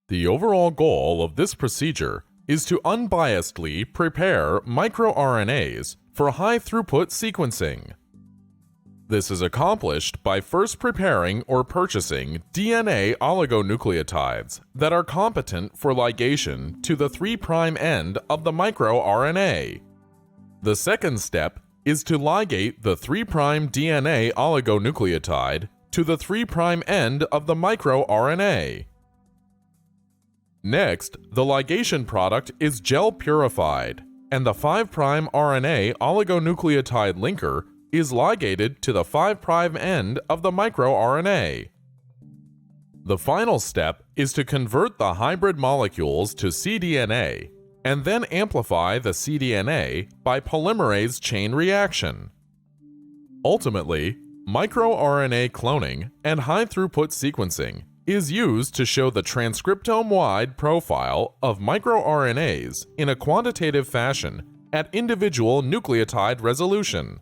The overall goal of this procedure is to unbiasedly prepare microRNAs for high-throughput sequencing. This is accomplished by first preparing or purchasing DNA oligonucleotides that are competent for ligation to the 3' end of the microRNA. The second step is to ligate the 3' DNA oligonucleotide to the 3' end of the microRNA. Next, the ligation product is gel purified, and the 5' RNA oligonucleotide linker is ligated to the 5' end of the microRNA. The final step is to convert the hybrid molecules to cDNA and then amplify the cDNA by polymerase chain reaction. Ultimately, microRNA cloning and high-throughput sequencing is used to show the transcriptome-wide profile of microRNAs in a quantitative fashion at individual nucleotide resolution.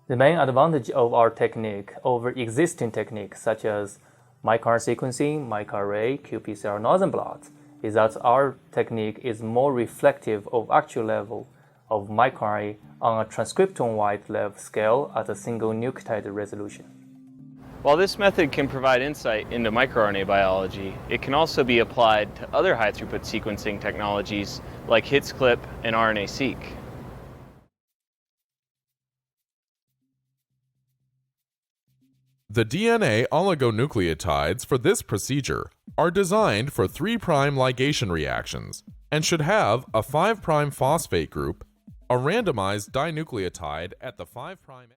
The main advantage of our technique over existing techniques such as microRNA sequencing, microarray, qPCR noise plots is that our technique is more reflective of actual level of microRNA on a transcriptome-wide level scale at a single nucleotide resolution. While this method can provide insight into microRNA biology, it can also be applied to other high-throughput sequencing technologies like HITS-CLIP and RNA-seq. The DNA oligonucleotides for this procedure are designed for 3' ligation reactions and should have a 5' phosphate group, a randomized dinucleotide at the 5'